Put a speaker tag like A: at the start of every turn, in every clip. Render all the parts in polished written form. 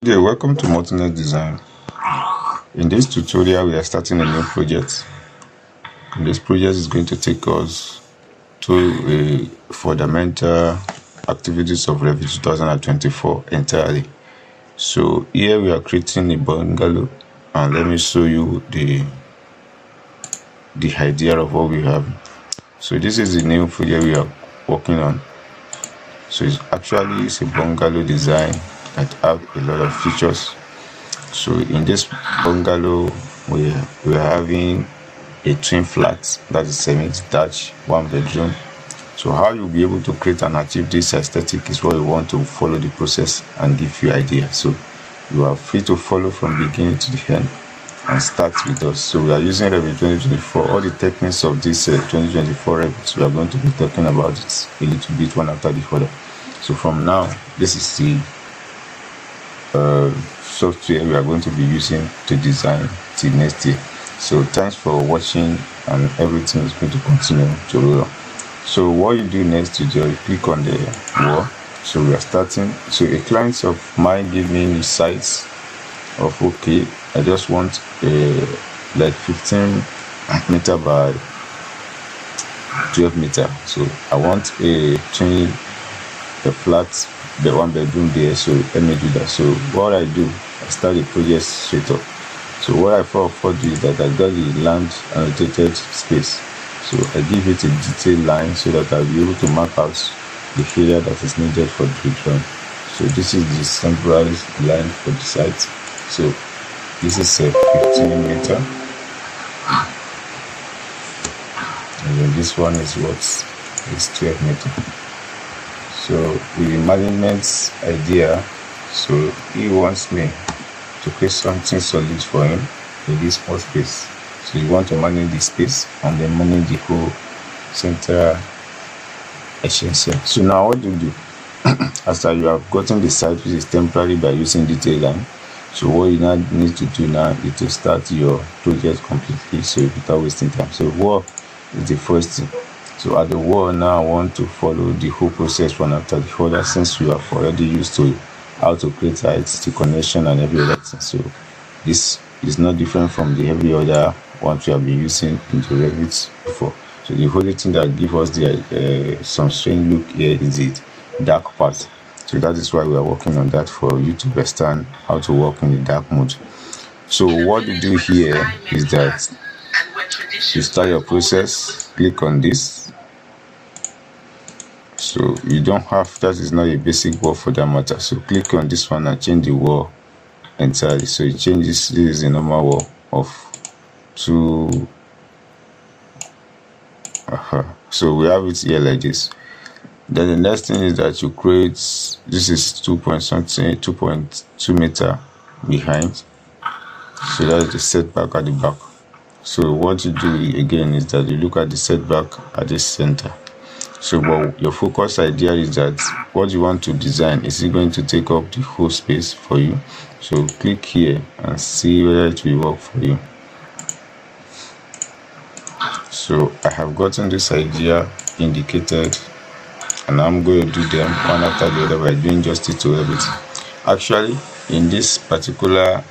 A: Yeah, welcome to Multinet Design. In this tutorial, we are starting a new project. And this project is going to take us to a fundamental activities of Revit 2024 entirely. So here we are creating a bungalow, and let me show you the idea of what we have. So this is the new project we are working on. So it's a bungalow design that have a lot of features. So in this bungalow, we are having a twin flat, that is semi-detached, one bedroom. So how you'll be able to create and achieve this aesthetic is what we want to follow the process and give you ideas. So you are free to follow from beginning to the end and start with us. So we are using Revit 2024. All the techniques of this 2024 Revit, we are going to be talking about it a little bit one after the other. So from now, this is the software we are going to be using to design till next year. So thanks for watching, and everything is going to continue to roll. So what you do next is you click on the wall. So we are starting. So a client of mine gave me the size of okay, I just want like 15 meter by 12 meter. So I want a flat, the one bedroom there. So let me do that. So what I do, I start the project straight up. So what I thought do is that I got the land annotated space. So I give it a detailed line so that I'll be able to map out the area that is needed for the drawing. So this is the centralized line for the site. So this is a 15 meter, and then this one is what is 12 meter. So with the management idea, so he wants me to create something solid for him in this small space. So you want to manage the space and then manage the whole central efficiency. So now what do you do? After you have gotten the site which is temporary by using detail line, so what you now need to do now is to start your project completely, so without wasting time. So wall is the first thing. So at the wall now, I want to follow the whole process one after the other, since you have already used to how to create heights, the connection, and every other thing. So this is not different from the every other one we have been using into Revit before. So the only thing that gives us the some strange look here is the dark part. So that is why we are working on that, for you to understand how to work in the dark mode. So what you do here is that you start your process, click on this. So you don't have, that is not a basic wall for that matter. So click on this one and change the wall entirely. So it changes, this is a normal wall of 2. So we have it here like this. Then the next thing is that you create, this is 2.2 meter behind. So that is the setback at the back. So what you do again is that you look at the setback at the center. So but your focus idea is that what you want to design, is it going to take up the whole space for you? So click here and see whether it will work for you. So I have gotten this idea indicated, and I'm going to do them one after the other by doing justice to everything. Actually, in this particular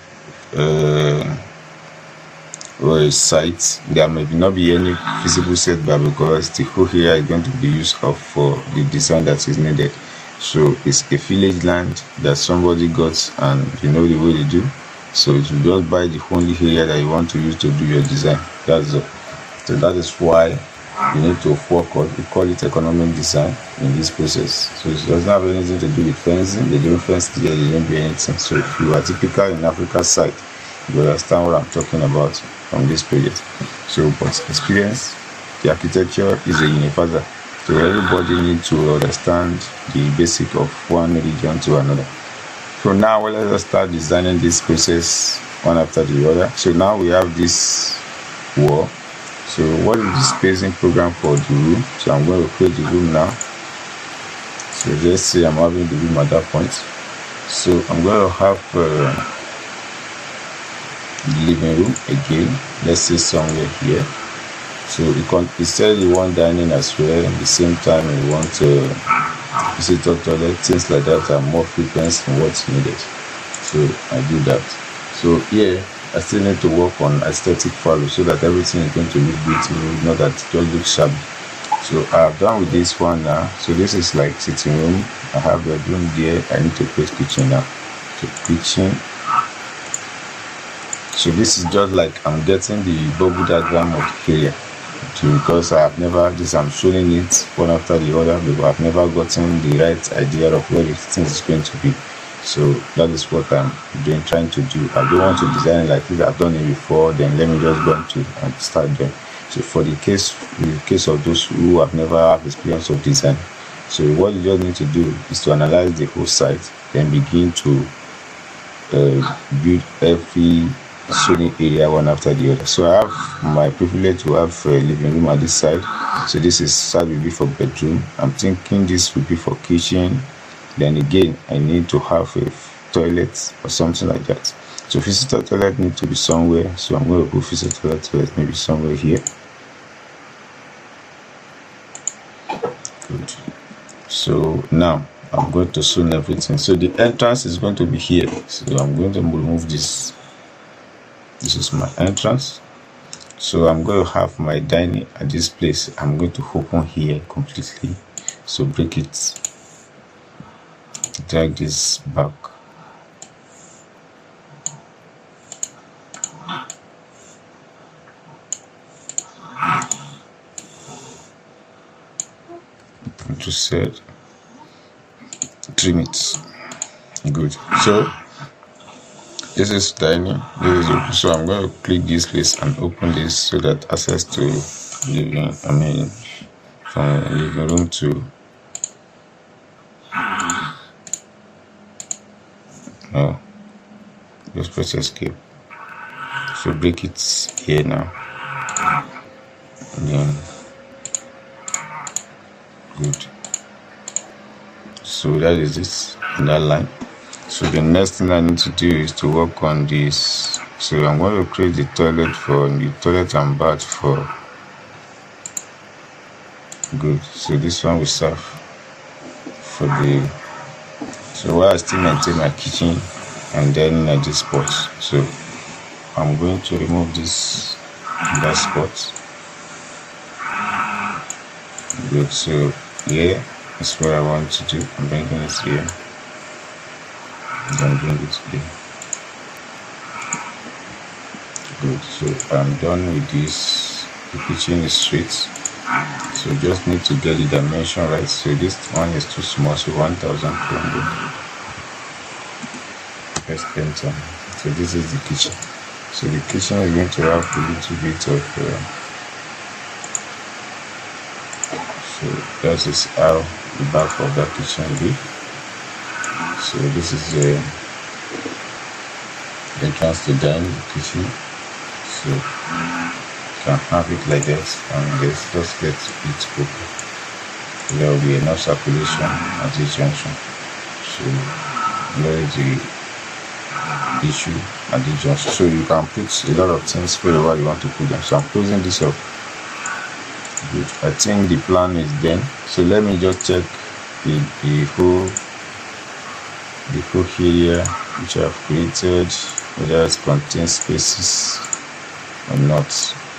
A: site, there may not be any visible setback because the whole area is going to be used up for the design that is needed. So it's a village land that somebody got, and you know the way they do. So you just buy the only area that you want to use to do your design. That's all. So that is why you need to work on, we call it economic design in this process. So it doesn't have anything to do with fencing. They don't fence here, they don't do anything. So if you are typical in Africa side, you understand what I'm talking about from this project. So but experience, the architecture is a universal. So everybody needs to understand the basic of one region to another. So now let us start designing this process one after the other. So now we have this wall. So what is the spacing program for the room? So I'm going to create the room now. So let's say I'm having the room at that point. So I'm going to have the living room again. Let's say somewhere here. So you said you want dining as well. At the same time, you want visitor toilet, things like that are more frequent in what's needed. So I do that. So here I still need to work on aesthetic value so that everything is going to look beautiful, not that it just looks shabby. So I've done with this one now. So this is like sitting room. I have bedroom there. I need to create kitchen now. So kitchen. So this is just like I'm getting the bubble diagram of the area. Because I've never, I'm showing it one after the other, because I've never gotten the right idea of where the thing is going to be. So that is what I'm trying to do. I don't want to design like this. I've done it before, then let me just go into and start doing. So for the case of those who have never had experience of design, so what you just need to do is to analyze the whole site, then begin to build every shading area one after the other. So I have my privilege to have a living room at this side. So this side will be for bedroom. I'm thinking this will be for kitchen. Then again, I need to have a toilet or something like that. So visitor toilet need to be somewhere. So I'm going to put visitor toilet maybe somewhere here. Good. So now I'm going to zone everything. So the entrance is going to be here. So I'm going to remove this. This is my entrance. So I'm going to have my dining at this place. I'm going to open here completely. So break it. Drag this back. Just said trim it. Good. So this is dining. This is open. So I'm going to click this place and open this so that access to living. From living room to just press escape. So break it here now. And then good. So that is it in that line. So the next thing I need to do is to work on this. So I'm going to create the toilet and bath for good. So this one will serve for the. So while I still maintain my kitchen and then this spot. So I'm going to remove this that spot. Good. So here is what I want to do. I'm bringing it here. Then bring it here. Good. So I'm done with this. The kitchen is straight. So just need to get the dimension right. So this one is too small. So 1,200. Press enter. So this is the kitchen. So the kitchen is going to have a little bit of. So that is how the back of that kitchen will be. So this is the entrance to dining kitchen. So you can have it like this, and just let it cook. There will be enough circulation at this junction. So there is the issue at this junction. So you can put a lot of things wherever you want to put them. So I'm closing this up. Good. I think the plan is done. So let me just check the whole area which I have created, whether it contains spaces or not.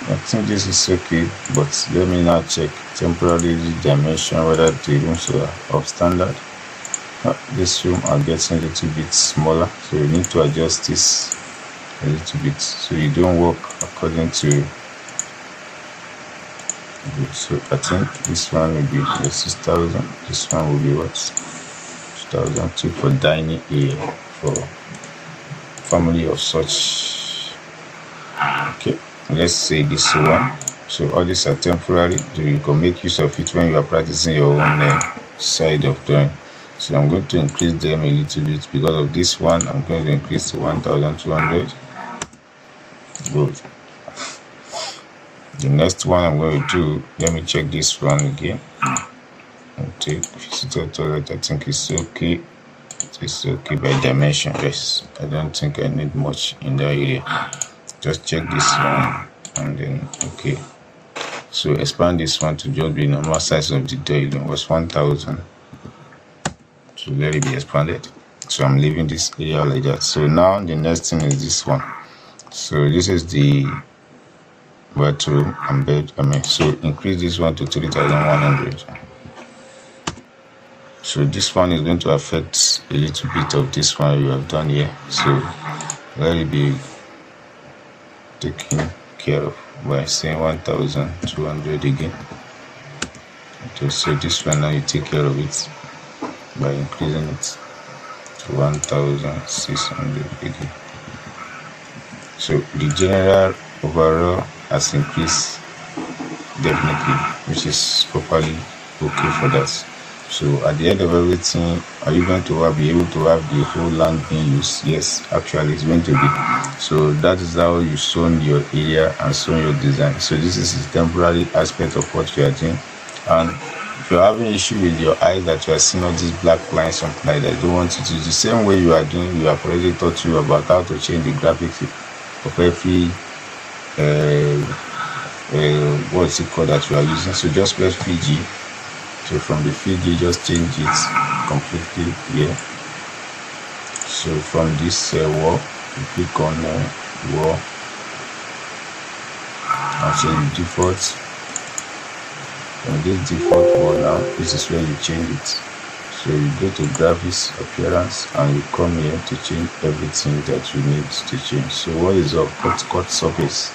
A: I think this is okay, but let me now check temporarily the dimension, whether the rooms are of standard. This room are getting a little bit smaller, so you need to adjust this a little bit so you don't work according to. So I think this one will be the 6,000. This one will be what? 6,002 for dining area for family of such. Okay, let's say this one. So all these are temporary. So you can make use of it when you are practicing your own side of drawing. So I'm going to increase them a little bit because of this one. I'm going to increase to 1,200. Good. The next one I'm going to do, let me check this one again. Okay, visitor toilet, I think it's okay. It's okay by dimension. Yes, I don't think I need much in that area. Just check this one and then okay. So expand this one to just be normal size of the door. It was 1,000. So let it be expanded. So I'm leaving this area like that. So now the next thing is this one. So this is the bathroom and bed. So increase this one to 3,100. So this one is going to affect a little bit of this one you have done here. So let it be taken care of by saying 1,200 again. So this one now you take care of it by increasing it to 1,600 again. So the general overall has increased definitely, which is properly okay for that. So at the end of everything, are you going to be able to have the whole land being used? Yes, actually it's going to be. So that is how you zone your area and zone your design. So this is a temporary aspect of what you are doing. And if you're having issue with your eyes that you are seeing all these black lines, something like that, you don't want it to the same way you are doing. We have already taught you about how to change the graphics of every what's it called that you are using. So just press Fiji. So from the Fiji, just change it completely here. So from this wall, you click on wall and change the default. From this default wall now, this is where you change it. So you go to graphics appearance and you come here to change everything that you need to change. So what is up? Cut surface.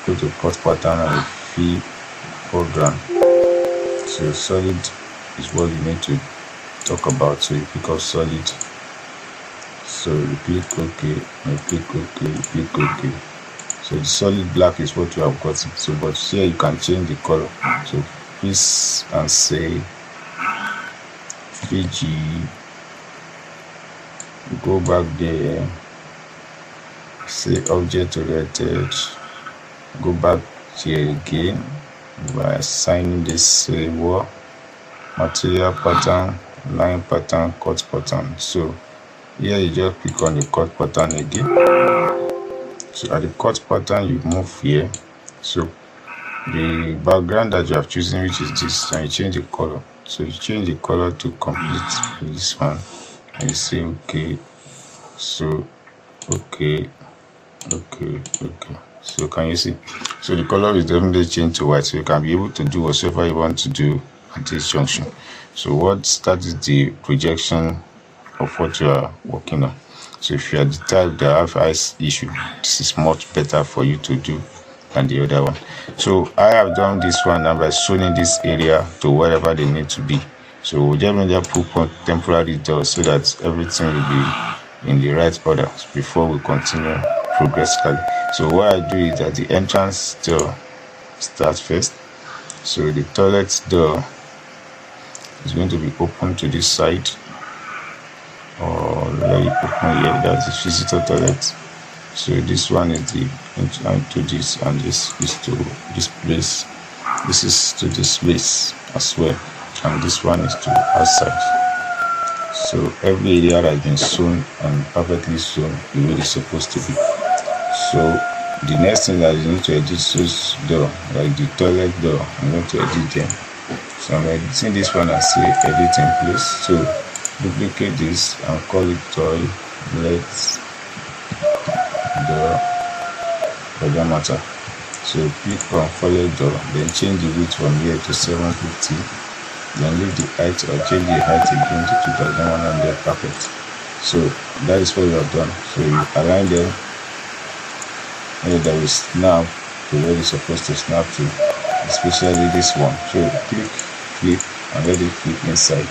A: You go to cut pattern and fill foreground. So solid is what you need to talk about. So you pick up solid. So you click OK, you click OK, you click OK. So the solid black is what you have got. So but here you can change the color. So please and say Fiji. Go back there. Say object oriented. Go back here again by assigning this wall, material pattern, line pattern, cut pattern. So here you just click on the cut pattern again. So at the cut pattern you move here. So the background that you have chosen, which is this, and you change the color. So you change the color to complete this one and you say okay. So okay. So can you see? So the color is definitely changed to white, so you can be able to do whatever you want to do at this junction. So that is the projection of what you are working on. So if you are the type that have eyes issue, this is much better for you to do than the other one. So I have done this one now by zoning this area to wherever they need to be. So we'll just put temporary doors so that everything will be in the right order before we continue progressively. So what I do is that the entrance door starts first. So the toilet door is going to be open to this side, or let it open here. That's the visitor toilet. So this one is the entrance to this, and this is to this place. This is to this place as well, and this one is to outside. So every area has been sewn and perfectly sewn the way it's supposed to be. So the next thing that you need to edit those door, like the toilet door, I'm going to edit them. So I'm editing this one and say edit in place. So duplicate this and call it toilet door for that matter. So click on toilet door, then change the width from here to 750. Then leave the height or change the height again to 2,100. Perfect. So that is what you have done. So you align them that will snap to where it's supposed to snap to, especially this one. So click and let it click inside.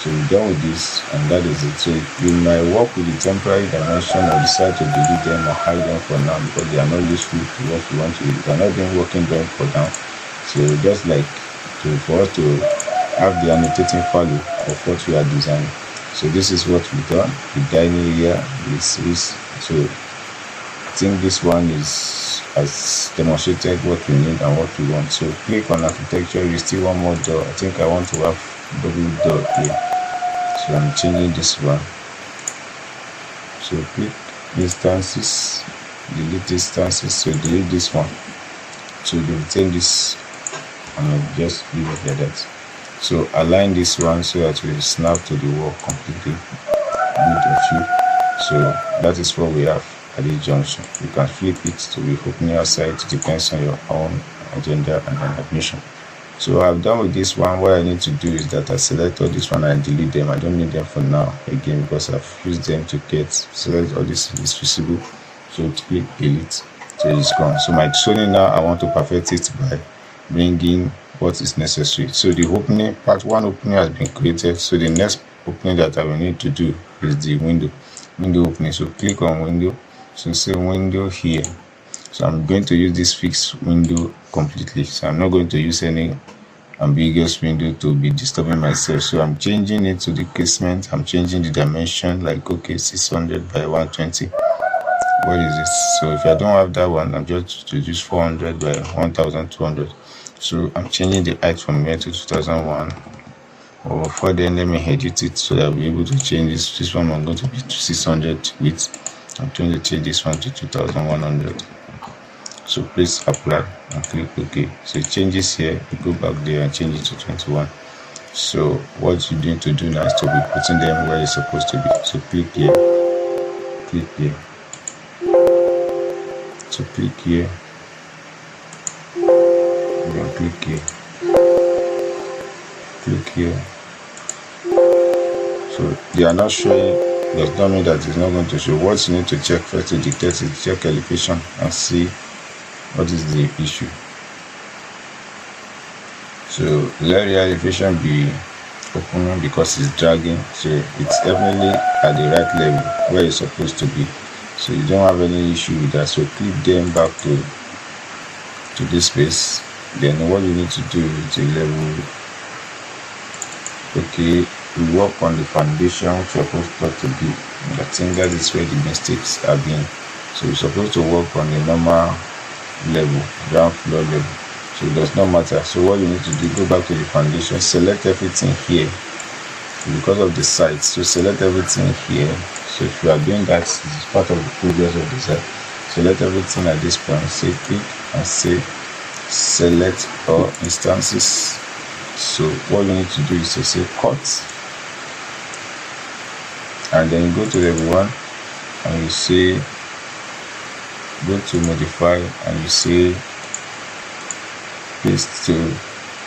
A: So we're done with this, and that is it. So you might work with the temporary dimension or decide to delete them or hide them for now because they are not useful to what you want to do. They are not being working going for now. So just like for us to have the annotating value of what we are designing. So this is what we've done. The dining area is so I think this one has demonstrated what we need and what we want. So click on architecture. You still want more door. I think I want to have double door here. So I'm changing this one. So click instances, delete instances. So delete this one. So retain this and I'll just leave it like that. So align this one so that we snap to the wall completely. need a few. So that is what we have at this junction. You can flip it to be opening outside. It depends on your own agenda and an admission. So I'm done with this one. What I need to do is that I select all this one and delete them. I don't need them for now again because I've used them to select all this is visible. So click delete, so it's gone. So my zoning now, I want to perfect it by bringing what is necessary. So the opening, part one opening has been created. So the next opening that I will need to do is the window opening. So click on window, so say window here. So I'm going to use this fixed window completely. So I'm not going to use any ambiguous window to be disturbing myself. So I'm changing it to the casement. I'm changing the dimension, like okay, 600 by 120. What is it? So if I don't have that one, I'm just to use 400 by 1200. So I'm changing the height from here to 2001. Or for then, let me edit it so that I'll be able to change this. This one I'm going to be to 600 width. I'm going to change this one to 2100. So please apply and click OK. So it changes here. You go back there and change it to 21. So what you need to do now is to be putting them where it's supposed to be. So click here, click here. So click here, then click here, click here. So they are not showing. Does not mean that it's not going to show. What you need to check first to detect is check elevation and see what is the issue. So let the elevation be open because it's dragging. So it's definitely at the right level where it's supposed to be. So you don't have any issue with that. So clip them back to this space. Then what you need to do is to level. Okay, we work on the foundation which you're supposed to be. I think that is where the mistakes are being. So you're supposed to work on the normal level, ground floor level. So it does not matter. So what you need to do, go back to the foundation, select everything here because of the site. So select everything here. So if you are doing that, this is part of the progress of the site. Select everything at this point. Say click and say select all instances. So what you need to do is to say cut, and then you go to level 1 and you say go to modify and you say paste to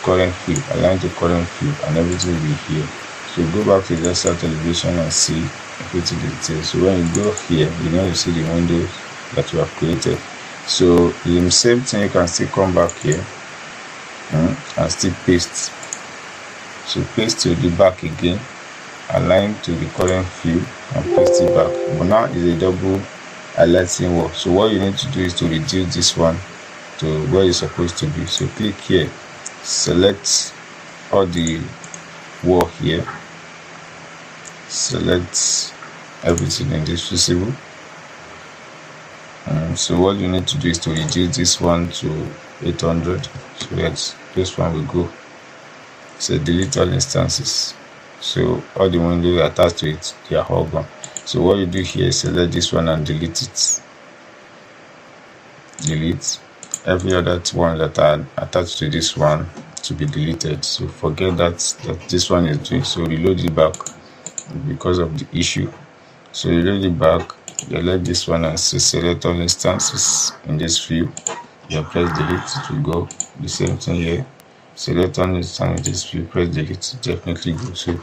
A: current view, align to current view, and everything will be here. So go back to the start elevation and see everything details. So when you go here, you know you see the windows that you have created. So the same thing, you can still come back here and still paste. So paste to the back again, align to the current view and paste it back. But now is a double highlighting wall. So what you need to do is to reduce this one to where it's supposed to be. So click here, select all the wall here, select everything in this visible. So what you need to do is to reduce this one to 800. So let's this one will go. So delete all instances. So all the windows attached to it, they are all gone. So what you do here is select this one and delete it. Delete every other one that are attached to this one to be deleted. So forget that this one is doing. So reload it back because of the issue. So reload it back. You select this one and select all instances in this view. You press delete, it will go. The same thing here. Select all instances in this view, press delete, definitely go. So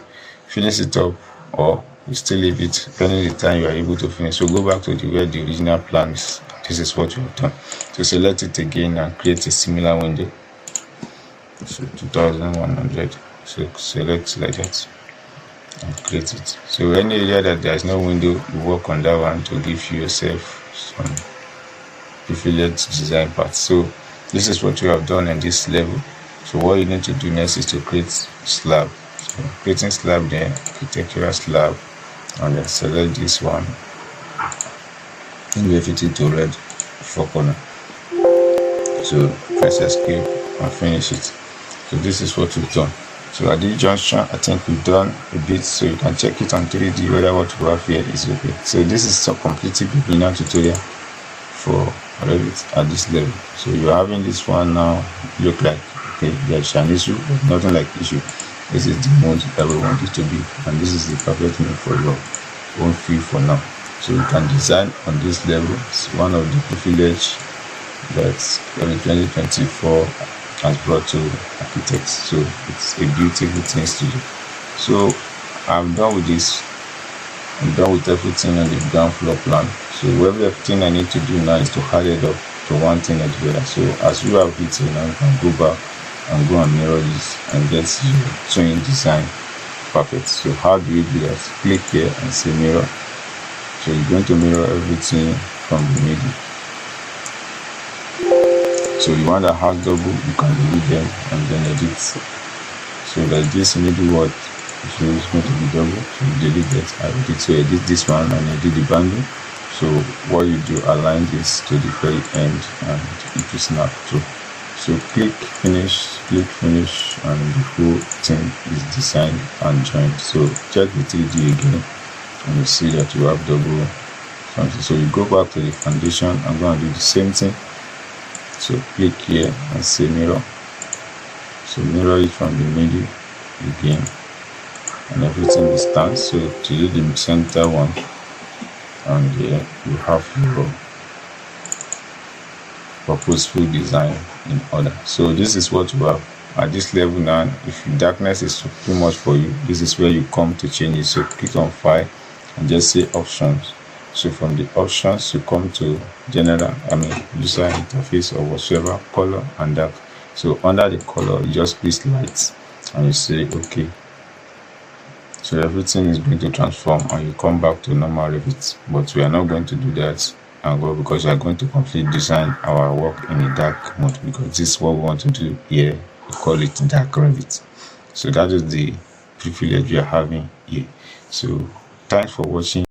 A: finish it up, or you still leave it depending the time you are able to finish. So go back to where the original plan is. This is what you have done. So select it again and create a similar window. So 2100. So select like that and create it. So any area that there is no window, you work on that one to give yourself some affiliate design parts. So this is what you have done in this level. So what you need to do next is to create slab. So creating slab, then architectural slab, and then select this one and we fit it to red 4 corner. So press escape and finish it. So this is what we've done. So at this junction, I think we've done a bit, so you can check it on 3D whether what we have here is okay. So this is a completely beginner tutorial for Revit at this level. So you're having this one now look like okay, there's an issue, but nothing like issue. This is the mode that we want it to be, and this is the perfect mode for you. won't feel for now. So you can design on this level. It's one of the privilege that 2024 has brought to architects. So it's a beautiful thing to do. So I'm done with this. I'm done with everything on the ground floor plan. So everything I need to do now is to add it up to one thing or the other. So as you have it now, you can go back and go and mirror this and get your twin design perfect. So how do you do that? Click here and say mirror. So you're going to mirror everything from the middle. So the one that has double, you can delete them and then edit. So that this middle word is going to be double, so you delete that. I edit, so edit this one and edit the bundle. So what you do, align this to the very end and it will snap too. So click finish, and the whole thing is designed and joined. So check the 3D again and you see that you have double something. So you go back to the foundation. I'm going to do the same thing. So click here and say mirror. So mirror it from the middle again and everything will stand. So to do the center one, and here you have your purposeful design in order. So this is what you have at this level now. If darkness is too much for you, this is where you come to change it. So click on file and just say options. So from the options you come to general, user interface or whatsoever, color and dark. So under the color you just click light and you say okay. So everything is going to transform and you come back to normal Revit, but we are not going to do that and go because we are going to completely design our work in a dark mode, because this is what we want to do here. We call it dark Revit. So that is the privilege we are having here. So thanks for watching.